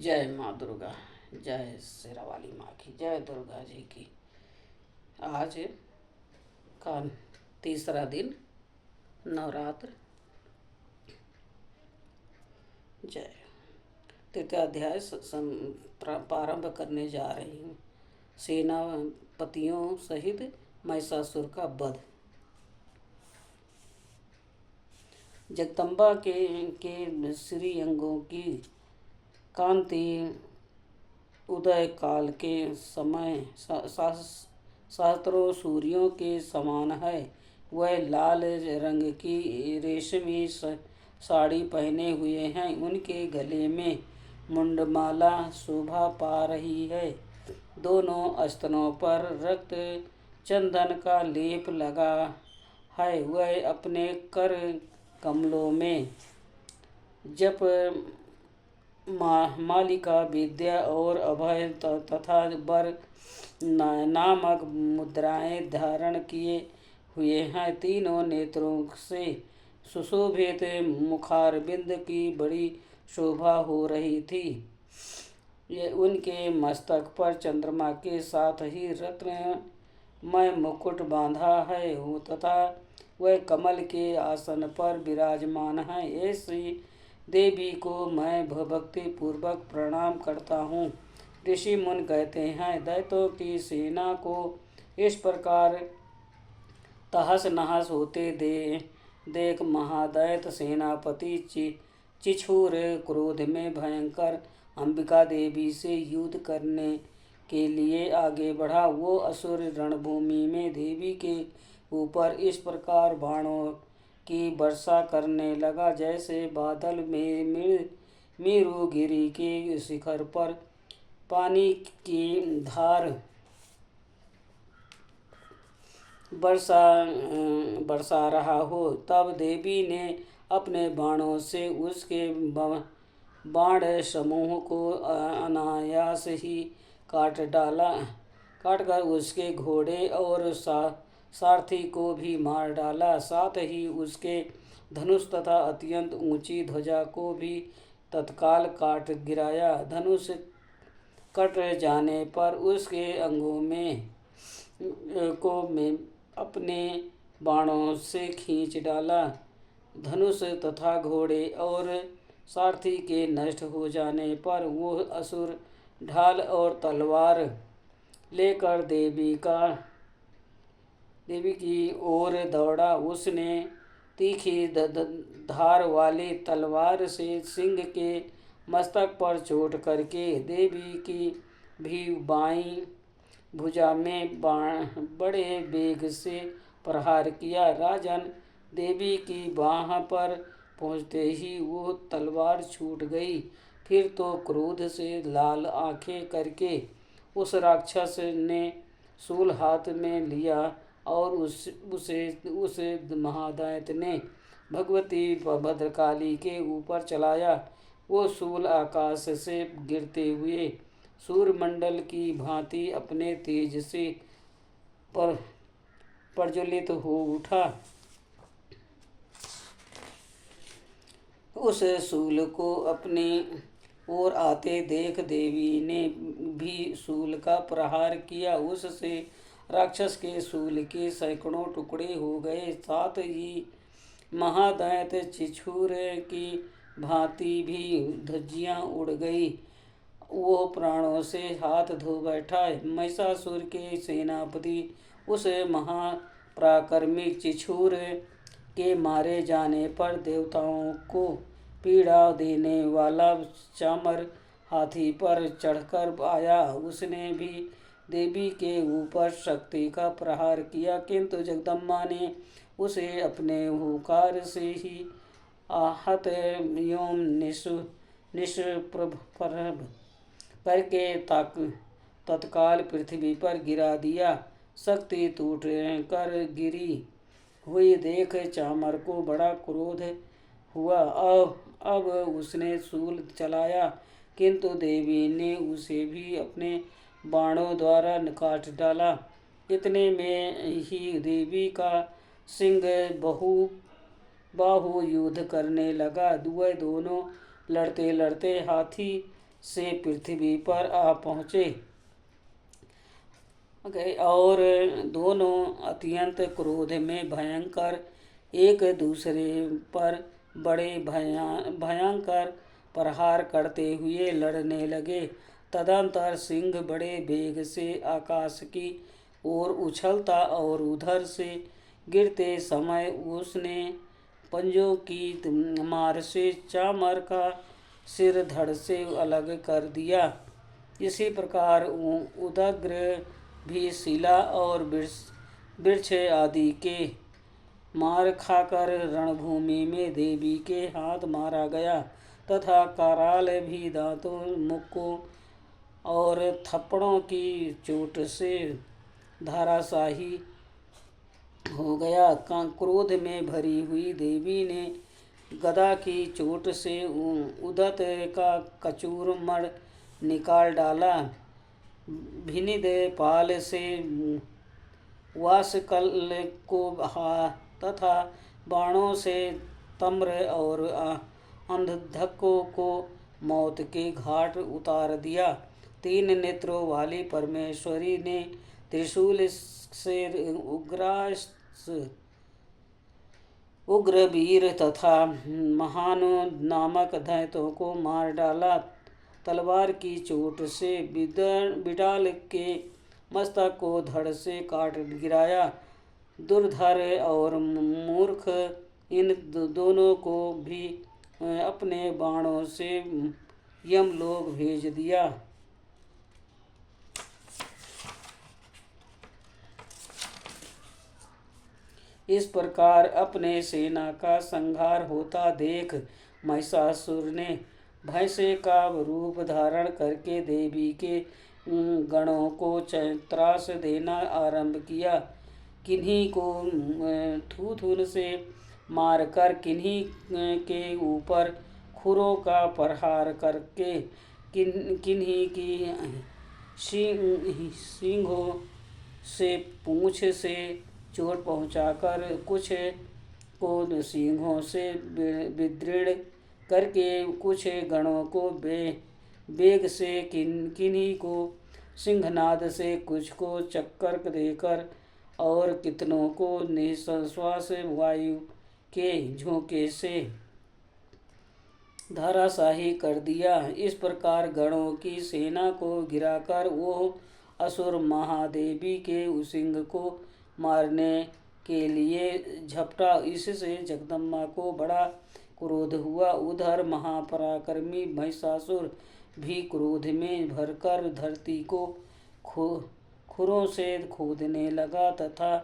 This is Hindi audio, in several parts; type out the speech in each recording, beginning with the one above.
जय माँ दुर्गा। जय शेरावाली माँ की। जय दुर्गा जी की। आज का तीसरा दिन नवरात्र। जय। तृतीय अध्याय प्रारंभ करने जा रही हूँ। सेनापतियों सहित महिषासुर का वध। जगदम्बा के श्री अंगों की कांति उदय काल के समय सहस्त्रों सूर्यों के समान है। वह लाल रंग की रेशमी साड़ी पहने हुए हैं। उनके गले में मुंडमाला शोभा पा रही है। दोनों स्तनों पर रक्त चंदन का लेप लगा है। वह अपने कर कमलों में जप मालिका विद्या और अभय तथा बर नामक मुद्राएं धारण किए हुए हैं। तीनों नेत्रों से सुशोभित मुखारबिंद की बड़ी शोभा हो रही थी। ये उनके मस्तक पर चंद्रमा के साथ ही रत्नमय मुकुट बांधा है तथा वह कमल के आसन पर विराजमान है। ऐसी देवी को मैं भक्ति पूर्वक प्रणाम करता हूँ। ऋषि मुनि कहते हैं, दैत्यों की सेना को इस प्रकार तहस नहस होते देख महादैत्य सेनापति चिछूर क्रोध में भयंकर अंबिका देवी से युद्ध करने के लिए आगे बढ़ा। वो असुर रणभूमि में देवी के ऊपर इस प्रकार बाणों की वर्षा करने लगा जैसे बादल में मेरुगिरी के शिखर पर पानी की धार बरसा रहा हो। तब देवी ने अपने बाणों से उसके बाण समूह को अनायास ही काटकर उसके घोड़े और सारथी को भी मार डाला। साथ ही उसके धनुष तथा अत्यंत ऊंची ध्वजा को भी तत्काल काट गिराया। धनुष कट जाने पर उसके अंगों में अपने बाणों से खींच डाला। धनुष तथा घोड़े और सारथी के नष्ट हो जाने पर वो असुर ढाल और तलवार लेकर देवी की ओर दौड़ा। उसने तीखी धार वाली तलवार से सिंह के मस्तक पर चोट करके देवी की भी बाईं भुजा में बड़े वेग से प्रहार किया। राजन, देवी की बाह पर पहुँचते ही वो तलवार छूट गई। फिर तो क्रोध से लाल आंखें करके उस राक्षस ने शूल हाथ में लिया और उसे महादैत्य ने भगवती भद्रकाली के ऊपर चलाया। वो शूल आकाश से गिरते हुए सूर्यमंडल की भांति अपने तेज से प्रज्वलित हो उठा। उस शूल को अपने ओर आते देख देवी ने भी शूल का प्रहार किया। उससे राक्षस के शूल के सैकड़ों टुकड़े हो गए। साथ ही महादैत्य चिछूर की भांति भी धज्जियां उड़ गई। वो प्राणों से हाथ धो बैठा। महिषासुर के सेनापति उस महापराक्रमी चिछूर के मारे जाने पर देवताओं को पीड़ा देने वाला चामर हाथी पर चढ़कर आया। उसने भी देवी के ऊपर शक्ति का प्रहार किया, किंतु जगदम्बा ने उसे अपने हुंकार से ही आहत एवं निष्प्रभ करके तत्काल पृथ्वी पर गिरा दिया। शक्ति टूट कर गिरी हुई देख चामर को बड़ा क्रोध हुआ। अब उसने शूल चलाया, किंतु देवी ने उसे भी अपने बाणों द्वारा काट डाला। इतने में ही देवी का सिंह बाहु युद्ध करने लगा। वह दोनों लड़ते लड़ते हाथी से पृथ्वी पर आ पहुँचे। और दोनों अत्यंत क्रोध में भयंकर एक दूसरे पर बड़े भयंकर प्रहार करते हुए लड़ने लगे। तदंतर सिंह बड़े वेग से आकाश की ओर उछलता और उधर से गिरते समय उसने पंजों की मार से चामर का सिर धड़ से अलग कर दिया। इसी प्रकार उदग्र भी शिला और वृक्ष आदि के मार खाकर रणभूमि में देवी के हाथ मारा गया तथा कराल भी दांतों, मुक्कों और थप्पड़ों की चोट से धराशायी हो गया। क्रोध में भरी हुई देवी ने गदा की चोट से उदत का कचूरमण निकाल डाला। भिनिद पाल से वासकल को तथा बाणों से तम्र और अंधकों को मौत के घाट उतार दिया। 3 नेत्रों वाली परमेश्वरी ने त्रिशूल से उग्रवीर तथा महानु नामक दैत्यों को मार डाला। तलवार की चोट से बिडाल के मस्तक को धड़ से काट गिराया। दुर्धर और मूर्ख इन दोनों को भी अपने बाणों से यमलोक भेज दिया। इस प्रकार अपने सेना का संहार होता देख महिषासुर ने भैंसे का रूप धारण करके देवी के गणों को त्रास देना आरंभ किया। किन्हीं को थूथुन से मारकर किन्हीं के ऊपर खुरों का प्रहार करके किन्हीं की सींगों से पूंछ से चोट पहुंचाकर कुछ को सींगों से विदीर्ण करके कुछ गणों को बेग से किन्हीं को सिंहनाद से कुछ को चक्कर देकर और कितनों को निश्वास वायु के झोंके से धराशायी कर दिया। इस प्रकार गणों की सेना को गिराकर वो असुर महादेवी के सिंह को मारने के लिए झपटा। इससे जगदम्बा को बड़ा क्रोध हुआ। उधर महापराक्रमी महिषासुर भी क्रोध में भरकर धरती को खुरों से खोदने लगा तथा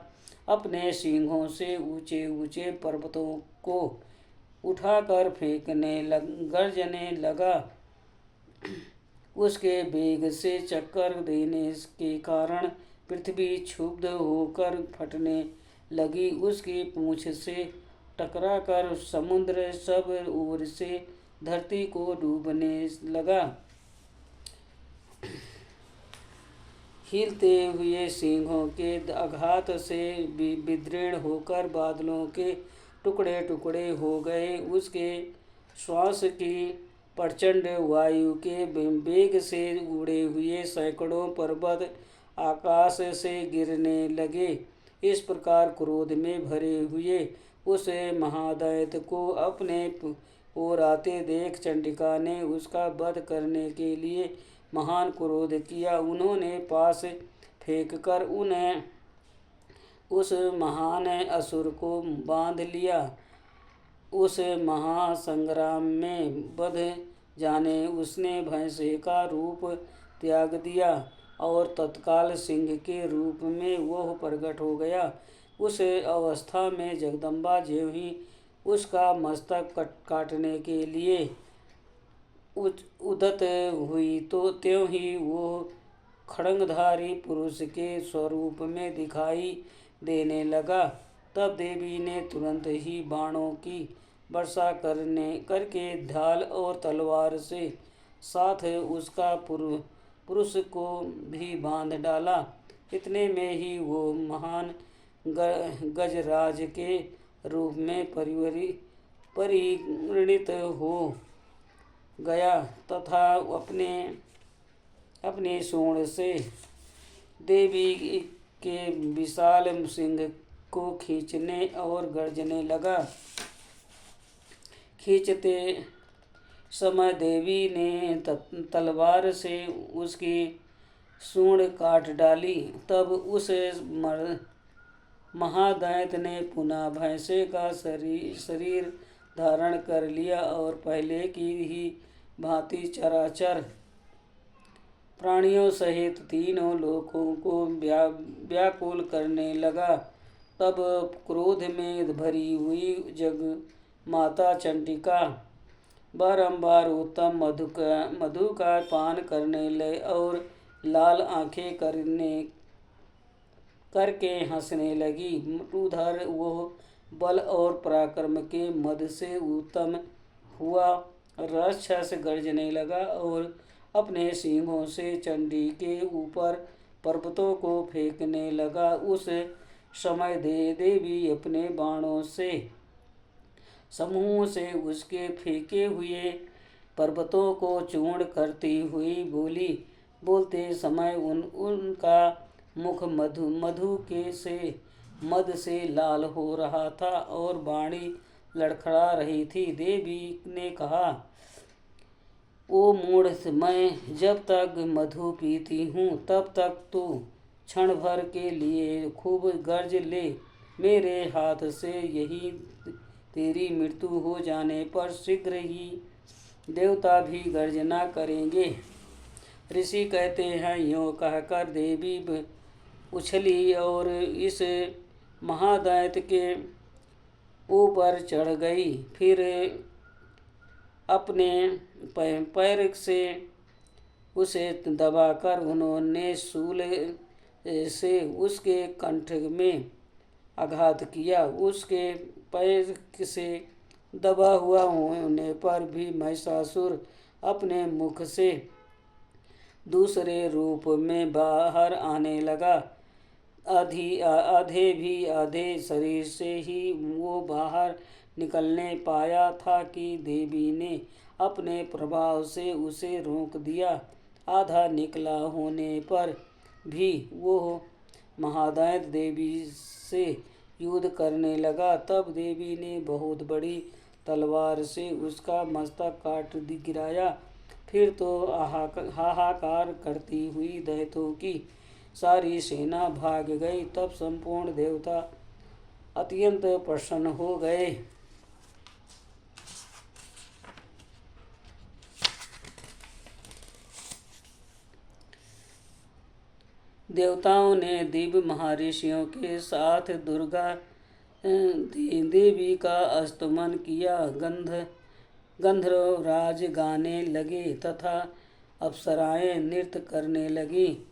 अपने सींगों से ऊंचे ऊंचे पर्वतों को उठाकर गरजने लगा। उसके वेग से चक्कर देने के कारण पृथ्वी क्षुब्ध होकर फटने लगी। उसकी पूंछ से टकराकर समुद्र सब ओर से धरती को डूबने लगा। हिलते हुए सिंहों के आघात से विदीर्ण होकर बादलों के टुकड़े टुकड़े हो गए। उसके श्वास की प्रचंड वायु के वेग से उड़े हुए सैकड़ों पर्वत आकाश से गिरने लगे। इस प्रकार क्रोध में भरे हुए उस महादैत्य को अपने ओर आते देख चंडिका ने उसका वध करने के लिए महान क्रोध किया। उन्होंने पास फेंककर उन्हें उस महान असुर को बांध लिया। उस महासंग्राम में बध जाने उसने भैंसे का रूप त्याग दिया और तत्काल सिंह के रूप में वह प्रकट हो गया। उस अवस्था में जगदम्बा ज्यों ही उसका मस्तक काटने के लिए उद्यत हुई तो त्यों ही वो खड्गधारी पुरुष के स्वरूप में दिखाई देने लगा। तब देवी ने तुरंत ही बाणों की वर्षा करके ढाल और तलवार से साथ उसका पुरुष को भी बांध डाला। इतने में ही वो महान गजराज के रूप में परिणित हो गया तथा अपने अपने सूंड से देवी के विशाल सिंह को खींचने और गर्जने लगा। खींचते समय देवी ने तलवार से उसकी सूंड काट डाली। तब उस महादैत्य ने पुनः भैंसे का शरीर धारण कर लिया और पहले की ही भांति चराचर प्राणियों सहित तीनों लोकों को व्याकुल करने लगा। तब क्रोध में भरी हुई जग माता चंडिका बारंबार उत्तम मधु का पान करने लगे और लाल आंखें करके हंसने लगी। उधर वो बल और पराक्रम के मद से उत्तम हुआ राक्षस गर्जने लगा और अपने सींगों से चंडी के ऊपर पर्वतों को फेंकने लगा। उस समय देवी अपने बाणों से समूह से उसके फेंके हुए पर्वतों को चूर्ण करती हुई बोली। बोलते समय उनका मुख मधु के मद से लाल हो रहा था और वाणी लड़खड़ा रही थी। देवी ने कहा, ओ मूढ़, मैं जब तक मधु पीती हूँ तब तक तू क्षण भर के लिए खूब गर्ज ले। मेरे हाथ से यही तेरी मृत्यु हो जाने पर शीघ्र ही देवता भी गर्जना करेंगे। ऋषि कहते हैं, यूँ कहकर देवी उछली और इस महादैत्य के ऊपर चढ़ गई। फिर अपने पैर से उसे दबाकर उन्होंने शूल से उसके कंठ में आघात किया। उसके पैर से दबा हुआ होने पर भी महिषासुर अपने मुख से दूसरे रूप में बाहर आने लगा। आधे शरीर से ही वो बाहर निकलने पाया था कि देवी ने अपने प्रभाव से उसे रोक दिया। आधा निकला होने पर भी वो महादैत्य देवी से युद्ध करने लगा। तब देवी ने बहुत बड़ी तलवार से उसका मस्तक काट गिराया। फिर तो हाहाकार करती हुई दैत्यों की सारी सेना भाग गई। तब संपूर्ण देवता अत्यंत प्रसन्न हो गए। देवताओं ने दिव्य महर्षियों के साथ दुर्गा देवी का स्तुमन किया। गंधर्वराज गाने लगे तथा अप्सराएं नृत्य करने लगी।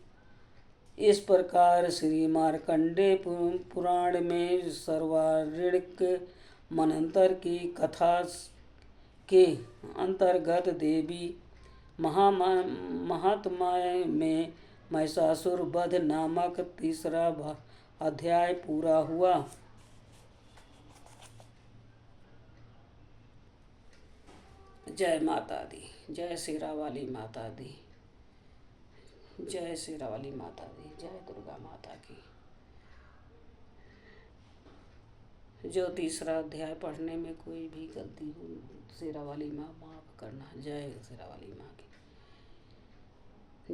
इस प्रकार श्री मार्कंडेय पुराण में सर्वारिक मनंतर की कथा के अंतर्गत देवी महात्म्य में महिषासुर वध नामक तीसरा अध्याय पूरा हुआ। जय माता दी, जय शेरावाली माता दी, जय शेरावाली माता दी, जय दुर्गा माता की। जो तीसरा अध्याय पढ़ने में कोई भी गलती हो, शेरावाली माँ माफ करना। जय शेरावाली माँ की,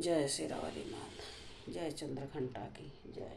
जय शेरावाली माँ, जय चंद्रघंटा की जय।